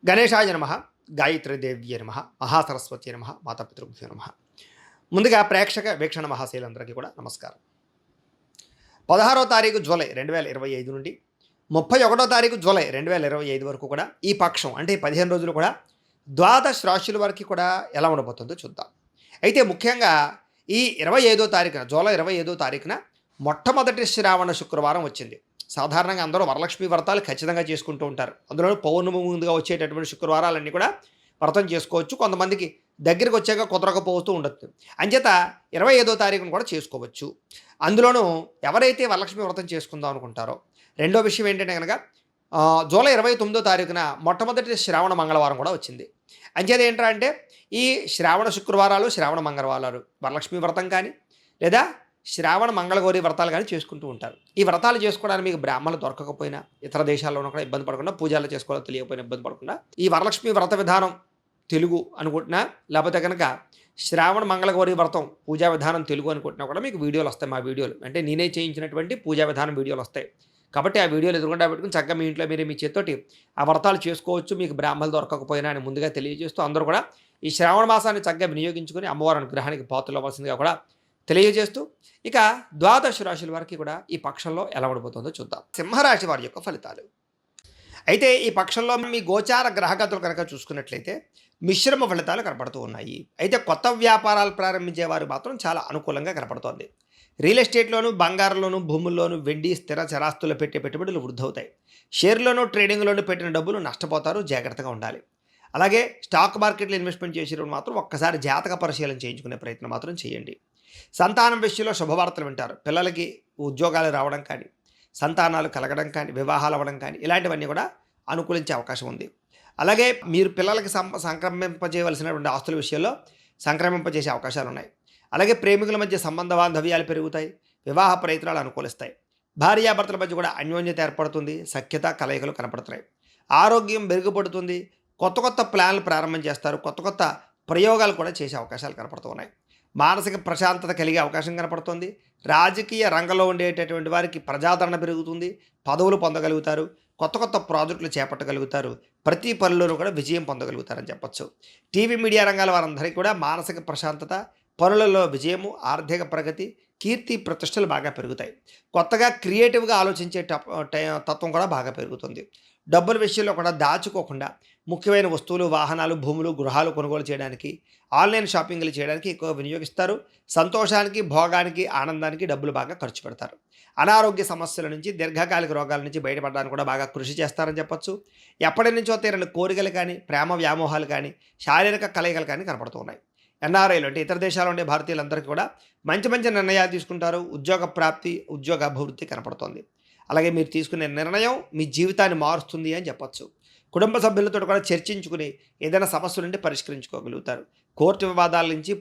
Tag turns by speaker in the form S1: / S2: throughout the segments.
S1: గణేశాయ నమః, గాయత్రీదేవ్యే నమః, మహాసరస్వతి నమః, మాతాపితృభ్యో నమః. ముందుగా ప్రేక్షక వీక్షణ మహాశైలందరికీ కూడా నమస్కారం. 16వ తారీఖు జూలై 2025 నుండి 31వ తారీఖు జూలై 2025 వరకు కూడా ఈ పక్షం అంటే 15 రోజులు కూడా ద్వాదశ రాశుల వరకు కూడా ఎలా ఉండబోతుందో చూద్దాం. అయితే ముఖ్యంగా ఈ 25వ తారీఖున జూలై 25వ తారీఖున మొట్టమొదటి శ్రావణ శుక్రవారం వచ్చింది. సాధారణంగా అందరూ వరలక్ష్మి వ్రతాలు ఖచ్చితంగా చేసుకుంటూ ఉంటారు. అందులో పౌర్ణమి ముందుగా వచ్చేటటువంటి శుక్రవారాలన్నీ కూడా వ్రతం చేసుకోవచ్చు. కొంతమందికి దగ్గరికి వచ్చాక కుదరకపోతూ ఉండొచ్చు. అంచేత 25వ తారీఖును కూడా చేసుకోవచ్చు. అందులోనూ ఎవరైతే వరలక్ష్మి వ్రతం చేసుకుందాం అనుకుంటారో, రెండో విషయం ఏంటంటే కనుక జూలై 29వ తారీఖున మొట్టమొదటి శ్రావణ మంగళవారం కూడా వచ్చింది. అంచేత ఏంటంటే ఈ శ్రావణ శుక్రవారాలు, శ్రావణ మంగళవారాలు వరలక్ష్మి వ్రతం కానీ లేదా శ్రావణ మంగళగౌరి వ్రతాలు కానీ చేసుకుంటూ ఉంటారు. ఈ వ్రతాలు చేసుకోవడానికి మీకు బ్రాహ్మణులు దొరకకపోయినా, ఇతర దేశాల్లోనూ కూడా ఇబ్బంది పడకుండా, పూజలు చేసుకోవాలో తెలియకపోయినా ఇబ్బంది పడకుండా ఈ వరలక్ష్మి వ్రత విధానం తెలుగు అనుకుంటున్నా, లేకపోతే కనుక శ్రావణ మంగళగౌరి వ్రతం పూజా విధానం తెలుగు అనుకుంటున్నా కూడా మీకు వీడియోలు వస్తాయి. మా వీడియోలు అంటే నేనే చేయించినటువంటి పూజా విధానం వీడియోలు వస్తాయి. కాబట్టి ఆ వీడియోలు ఎదురుకుండా పెట్టుకుని చక్కగా మీ ఇంట్లో మీరే మీ చేతితోటి ఆ వ్రతాలు చేసుకోవచ్చు. మీకు బ్రాహ్మణులు దొరకకపోయినా అని ముందుగా తెలియజేస్తూ అందరూ కూడా ఈ శ్రావణ మాసాన్ని చక్కగా వినియోగించుకొని అమ్మవారి అనుగ్రహానికి పాత్రలు అవ్వాల్సిందిగా కూడా తెలియజేస్తూ ఇక ద్వాదశ రాశుల వారికి కూడా ఈ పక్షంలో ఎలా ఉండబోతుందో చూద్దాం. సింహరాశి వారి యొక్క ఫలితాలు. అయితే ఈ పక్షంలో మీ గోచార గ్రహగతులు కనుక చూసుకున్నట్లయితే మిశ్రమ ఫలితాలు కనపడుతూ ఉన్నాయి. అయితే కొత్త వ్యాపారాలు ప్రారంభించే వారు మాత్రం చాలా అనుకూలంగా కనపడుతోంది. రియల్ ఎస్టేట్లోను, బంగారంలోను, భూముల్లోను, వెండి స్థిర చరాస్తులు పెట్టే పెట్టుబడులు వృద్ధవుతాయి. షేర్లోను, ట్రేడింగ్లోను పెట్టిన డబ్బులు నష్టపోతారు, జాగ్రత్తగా ఉండాలి. అలాగే స్టాక్ మార్కెట్లో ఇన్వెస్ట్మెంట్ చేసేటప్పుడు మాత్రం ఒక్కసారి జాతక పరిశీలన చేయించుకునే ప్రయత్నం మాత్రం చేయండి. సంతానం విషయంలో శుభవార్తలు వింటారు. పిల్లలకి ఉద్యోగాలు రావడం కానీ, సంతానాలు కలగడం కానీ, వివాహాలు అవ్వడం కానీ ఇలాంటివన్నీ కూడా అనుకూలించే అవకాశం ఉంది. అలాగే మీరు పిల్లలకి సంక్రమింపజేయవలసినటువంటి ఆస్తుల విషయంలో సంక్రమింపజేసే అవకాశాలు ఉన్నాయి. అలాగే ప్రేమికుల మధ్య సంబంధ బాంధవ్యాలు పెరుగుతాయి. వివాహ ప్రయత్నాలు అనుకూలిస్తాయి. భార్యాభర్తల మధ్య కూడా అన్యోన్యత ఏర్పడుతుంది. సఖ్యత కలయికలు కనపడుతున్నాయి. ఆరోగ్యం మెరుగుపడుతుంది. కొత్త కొత్త ప్లాన్లు ప్రారంభం చేస్తారు. కొత్త కొత్త ప్రయోగాలు కూడా చేసే అవకాశాలు కనపడుతూ ఉన్నాయి. మానసిక ప్రశాంతత కలిగే అవకాశం కనపడుతుంది. రాజకీయ రంగంలో ఉండేటటువంటి వారికి ప్రజాదరణ పెరుగుతుంది. పదవులు పొందగలుగుతారు. కొత్త కొత్త ప్రాజెక్టులు చేపట్టగలుగుతారు. ప్రతి పనుల్లోనూ కూడా విజయం పొందగలుగుతారని చెప్పచ్చు. టీవీ మీడియా రంగాల వారందరికీ కూడా మానసిక ప్రశాంతత, పనులలో విజయము, ఆర్థిక ప్రగతి, కీర్తి ప్రతిష్టలు బాగా పెరుగుతాయి. కొత్తగా క్రియేటివ్గా ఆలోచించే తత్వం కూడా బాగా పెరుగుతుంది. డబ్బుల విషయంలో కూడా దాచుకోకుండా ముఖ్యమైన వస్తువులు, వాహనాలు, భూములు, గృహాలు కొనుగోలు చేయడానికి, ఆన్లైన్ షాపింగ్లు చేయడానికి ఎక్కువ వినియోగిస్తారు. సంతోషానికి, భోగానికి, ఆనందానికి డబ్బులు బాగా ఖర్చు పెడతారు. అనారోగ్య సమస్యల నుంచి, దీర్ఘకాలిక రోగాల నుంచి బయటపడడానికి కూడా బాగా కృషి చేస్తారని చెప్పచ్చు. ఎప్పటి నుంచో తీరని కోరికలు కానీ, ప్రేమ వ్యామోహాలు కానీ, శారీరక కలయికలు కానీ కనపడుతూ ఉన్నాయి. ఎన్ఆర్ఐలు అంటే ఇతర దేశాల్లో ఉండే భారతీయులందరికీ కూడా మంచి మంచి నిర్ణయాలు తీసుకుంటారు. ఉద్యోగ ప్రాప్తి, ఉద్యోగ అభివృద్ధి కనపడుతోంది. అలాగే మీరు తీసుకునే నిర్ణయం మీ జీవితాన్ని మారుస్తుంది అని చెప్పచ్చు. కుటుంబ సభ్యులతో కూడా చర్చించుకుని ఏదైనా సమస్య నుండి పరిష్కరించుకోగలుగుతారు. కోర్టు వివాదాల నుంచి,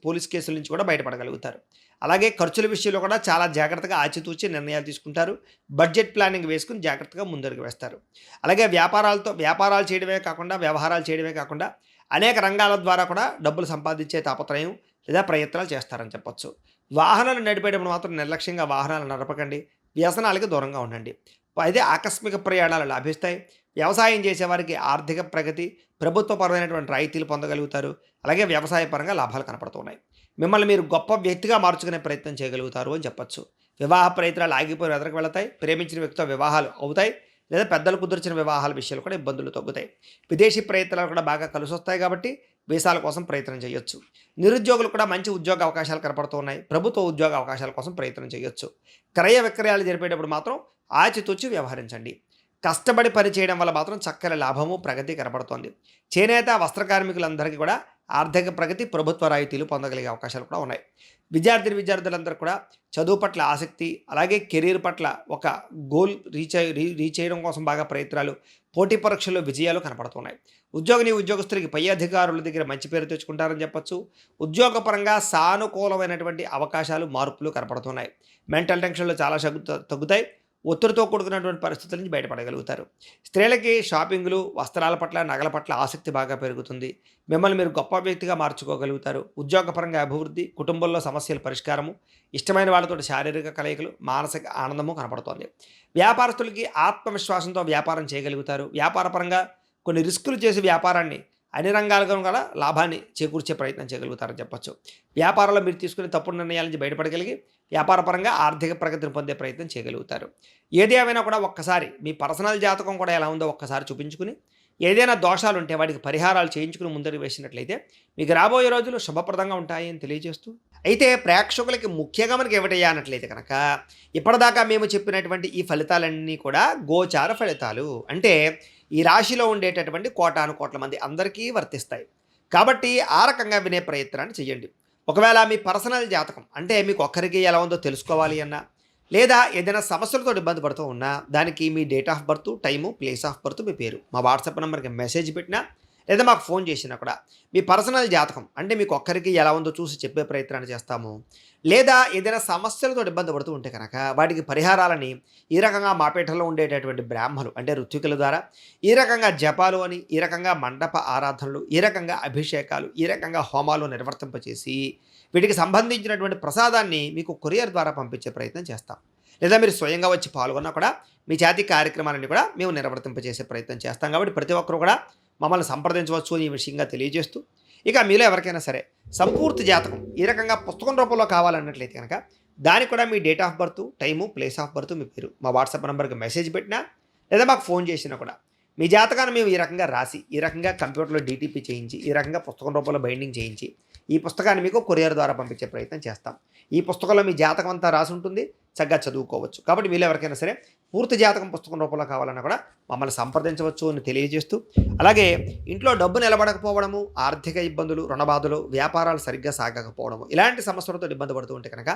S1: పోలీస్ కేసుల నుంచి కూడా బయటపడగలుగుతారు. అలాగే ఖర్చుల విషయంలో కూడా చాలా జాగ్రత్తగా ఆచితూచి నిర్ణయాలు తీసుకుంటారు. బడ్జెట్ ప్లానింగ్ వేసుకుని జాగ్రత్తగా ముందడుగు వేస్తారు. అలాగే వ్యాపారాలు చేయడమే కాకుండా, వ్యవహారాలు చేయడమే కాకుండా అనేక రంగాల ద్వారా కూడా డబ్బులు సంపాదించే తాపత్రయం లేదా ప్రయత్నాలు చేస్తారని చెప్పచ్చు. వాహనాలు నడిపేటప్పుడు మాత్రం నిర్లక్ష్యంగా వాహనాలు నడపకండి. వ్యసనాలకి దూరంగా ఉండండి. అయితే ఆకస్మిక ప్రయాణాలు లాభిస్తాయి. వ్యవసాయం చేసేవారికి ఆర్థిక ప్రగతి, ప్రభుత్వపరమైనటువంటి రాయితీలు పొందగలుగుతారు. అలాగే వ్యవసాయ పరంగా లాభాలు కనపడుతున్నాయి. మిమ్మల్ని మీరు గొప్ప వ్యక్తిగా మార్చుకునే ప్రయత్నం చేయగలుగుతారు అని చెప్పచ్చు. వివాహ ప్రయత్నాలు ఆగిపోయిన ఎదురుకు వెళతాయి. ప్రేమించిన వ్యక్తితో వివాహాలు అవుతాయి. లేదా పెద్దలు కుదిర్చిన వివాహాల విషయాలు కూడా ఇబ్బందులు తగ్గుతాయి. విదేశీ ప్రయత్నాలు కూడా బాగా కలిసి వస్తాయి కాబట్టి వీసాల కోసం ప్రయత్నం చేయొచ్చు. నిరుద్యోగులు కూడా మంచి ఉద్యోగ అవకాశాలు కనపడుతున్నాయి. ప్రభుత్వ ఉద్యోగ అవకాశాల కోసం ప్రయత్నం చేయొచ్చు. క్రయ విక్రయాలు జరిపేటప్పుడు మాత్రం ఆచితూచి వ్యవహరించండి. కష్టపడి పని చేయడం వల్ల మాత్రం చక్కని లాభము, ప్రగతి కనపడుతోంది. చేనేత, వస్త్ర కార్మికులందరికీ కూడా ఆర్థిక ప్రగతి, ప్రభుత్వ రాయితీలు పొందగలిగే అవకాశాలు కూడా ఉన్నాయి. విద్యార్థులందరూ కూడా చదువు పట్ల ఆసక్తి, అలాగే కెరీర్ పట్ల ఒక గోల్ రీచ్ చేయడం కోసం బాగా ప్రయత్నాలు, పోటీ పరీక్షల్లో విజయాలు కనపడుతున్నాయి. ఉద్యోగస్తులకి పై అధికారుల దగ్గర మంచి పేరు తెచ్చుకుంటారని చెప్పచ్చు. ఉద్యోగపరంగా సానుకూలమైనటువంటి అవకాశాలు, మార్పులు కనపడుతున్నాయి. మెంటల్ టెన్షన్లు చాలా తగ్గుతాయి. ఒత్తిడితో కూడుకున్నటువంటి పరిస్థితుల నుంచి బయటపడగలుగుతారు. స్త్రీలకి షాపింగ్లు, వస్త్రాల పట్ల, నగల పట్ల ఆసక్తి బాగా పెరుగుతుంది. మిమ్మల్ని మీరు గొప్ప వ్యక్తిగా మార్చుకోగలుగుతారు. ఉద్యోగపరంగా అభివృద్ధి, కుటుంబంలో సమస్యల పరిష్కారము, ఇష్టమైన వాళ్ళతో శారీరక కలయికలు, మానసిక ఆనందము కనపడుతోంది. వ్యాపారస్తులకి ఆత్మవిశ్వాసంతో వ్యాపారం చేయగలుగుతారు. వ్యాపారపరంగా కొన్ని రిస్కులు చేసి వ్యాపారాన్ని అన్ని రంగాలుగా గల లాభాన్ని చేకూర్చే ప్రయత్నం చేయగలుగుతారని చెప్పొచ్చు. వ్యాపారంలో మీరు తీసుకునే తప్పుడు నిర్ణయాల నుంచి బయటపడగలిగి వ్యాపారపరంగా ఆర్థిక ప్రగతిని పొందే ప్రయత్నం చేయగలుగుతారు. ఏది ఏమైనా కూడా ఒక్కసారి మీ పర్సనల్ జాతకం కూడా ఎలా ఉందో ఒక్కసారి చూపించుకుని ఏదైనా దోషాలు ఉంటే వాటికి పరిహారాలు చేయించుకుని ముందరికి వేసినట్లయితే మీకు రాబోయే రోజులు శుభప్రదంగా ఉంటాయి అని తెలియజేస్తూ, అయితే ప్రేక్షకులకి ముఖ్యంగా మనకి ఏమిటయ్యా అన్నట్లయితే కనుక ఇప్పటిదాకా మేము చెప్పినటువంటి ఈ ఫలితాలన్నీ కూడా గోచార ఫలితాలు. అంటే ఈ రాశిలో ఉండేటటువంటి కోటాను కోట్ల మంది అందరికీ వర్తిస్తాయి. కాబట్టి ఆ రకంగా వినే ప్రయత్నాన్ని చేయండి. ఒకవేళ మీ పర్సనల్ జాతకం అంటే మీకు ఒక్కరికి ఎలా ఉందో తెలుసుకోవాలి అన్నా, లేదా ఏదైనా సమస్యలతో ఇబ్బంది పడుతూ ఉన్నా దానికి మీ date of birth, time, place of birth, మీ పేరు మా వాట్సాప్ నెంబర్కి మెసేజ్ పెట్టినా లేదా మాకు ఫోన్ చేసినా కూడా మీ పర్సనల్ జాతకం అంటే మీకు ఒక్కరికి ఎలా ఉందో చూసి చెప్పే ప్రయత్నాన్ని చేస్తాము. లేదా ఏదైనా సమస్యలతో ఇబ్బంది పడుతూ ఉంటే కనుక వాటికి పరిహారాలని ఈ రకంగా మా పీఠంలో ఉండేటటువంటి బ్రాహ్మలు అంటే ఋత్వికుల ద్వారా ఈ రకంగా జపాలు అని, ఈ రకంగా మండప ఆరాధనలు, ఈ రకంగా అభిషేకాలు, ఈ రకంగా హోమాలు నిర్వర్తింపచేసి వీటికి సంబంధించినటువంటి ప్రసాదాన్ని మీకు కొరియర్ ద్వారా పంపించే ప్రయత్నం చేస్తాం. లేదా మీరు స్వయంగా వచ్చి పాల్గొన్నా కూడా మీ జాతి కార్యక్రమాలన్నీ కూడా మేము నిర్వర్తింపజేసే ప్రయత్నం చేస్తాం. కాబట్టి ప్రతి ఒక్కరు కూడా మమ్మల్ని సంప్రదించవచ్చు అని ఈ విషయంగా తెలియజేస్తూ, ఇక మీలో ఎవరికైనా సరే సంపూర్తి జాతకం ఈ రకంగా పుస్తకం రూపంలో కావాలన్నట్లయితే కనుక దానికి కూడా మీ date of birth, time, place of birth, మీ పేరు మా వాట్సాప్ నెంబర్కి మెసేజ్ పెట్టినా లేదా మాకు ఫోన్ చేసినా కూడా మీ జాతకాన్ని మేము ఈ రకంగా రాసి, ఈ రకంగా కంప్యూటర్లో డీటీపీ చేయించి, ఈ రకంగా పుస్తకం రూపంలో బైండింగ్ చేయించి ఈ పుస్తకాన్ని మీకు కొరియర్ ద్వారా పంపించే ప్రయత్నం చేస్తాం. ఈ పుస్తకంలో మీ జాతకం అంతా రాసి ఉంటుంది, చక్కగా చదువుకోవచ్చు. కాబట్టి మీరు ఎవరికైనా సరే పూర్తి జాతకం పుస్తకం రూపంలో కావాలన్నా కూడా మమ్మల్ని సంప్రదించవచ్చు అని తెలియజేస్తూ, అలాగే ఇంట్లో డబ్బు నిలబడకపోవడము, ఆర్థిక ఇబ్బందులు, రుణబాధలు, వ్యాపారాలు సరిగ్గా సాగకపోవడము ఇలాంటి సమస్యలతో ఇబ్బంది పడుతూ ఉంటే కనుక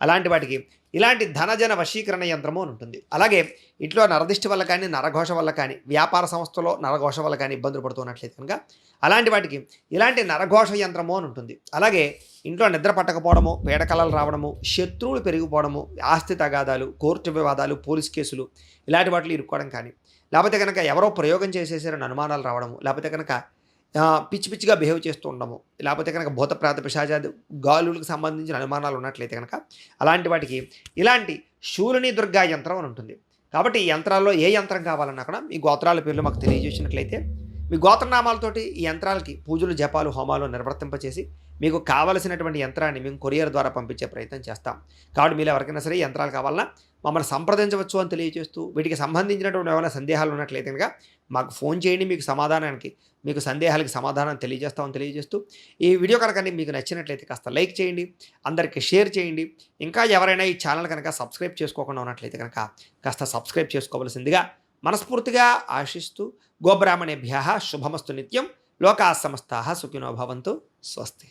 S1: అలాంటి వాటికి ఇలాంటి ధనజన వశీకరణ యంత్రము అని ఉంటుంది. అలాగే ఇంట్లో నరదిష్టి వల్ల కానీ, నరఘోష వల్ల కానీ, వ్యాపార సంస్థలో నరఘోష వల్ల కానీ ఇబ్బందులు పడుతున్నట్లయితే కనుక అలాంటి వాటికి ఇలాంటి నరఘోష యంత్రము అని ఉంటుంది. అలాగే ఇంట్లో నిద్ర పట్టకపోవడము, పీడకలలు రావడము, శత్రువులు పెరిగిపోవడము, ఆస్తి తగాదాలు, కోర్టు వివాదాలు, పోలీస్ కేసులు ఇలాంటి వాటిలో ఇరుక్కోవడం కానీ, లేకపోతే కనుక ఎవరో ప్రయోగం చేసేసారని అనుమానాలు రావడము, లేకపోతే కనుక పిచ్చి పిచ్చిగా బిహేవ్ చేస్తూ ఉండడము, లేకపోతే కనుక భూత ప్రేత పిశాచాది గాలులకు సంబంధించిన అనుమానాలు ఉన్నట్లయితే కనుక అలాంటి వాటికి ఇలాంటి శూలిని దుర్గా యంత్రం అని ఉంటుంది. కాబట్టి ఈ యంత్రాల్లో ఏ యంత్రం కావాలన్నా కూడా మీ గోత్రాల పేర్లు మాకు తెలియజేసినట్లయితే మీ గోత్రనామాలతోటి ఈ యంత్రాలకి పూజలు, జపాలు, హోమాలు నిర్వర్తింపచేసి మీకు కావలసినటువంటి యంత్రాన్ని మేము కొరియర్ ద్వారా పంపించే ప్రయత్నం చేస్తాం. కాబట్టి మీరు ఎవరికైనా సరే యంత్రాలు కావాలన్నా మమ్మల్ని సంప్రదించవచ్చు అని తెలియజేస్తూ, వీటికి సంబంధించినటువంటి ఏమైనా సందేహాలు ఉన్నట్లయితే కనుక మాకు ఫోన్ చేయండి, మీకు సందేహాలకి సమాధానం తెలియజేస్తామని తెలియజేస్తూ, ఈ వీడియో కనుక మీకు నచ్చినట్లయితే కాస్త లైక్ చేయండి, అందరికీ షేర్ చేయండి. ఇంకా ఎవరైనా ఈ ఛానల్ కనుక సబ్స్క్రైబ్ చేసుకోకుండా ఉన్నట్లయితే కనుక కాస్త సబ్స్క్రైబ్ చేసుకోవాల్సిందిగా మనస్ఫూర్తిగా ఆశిస్తూ, గోబ్రాహ్మణేభ్యః శుభమస్తు నిత్యం, లోకాః సమస్తాః సుఖినో భవంతు. స్వస్తి.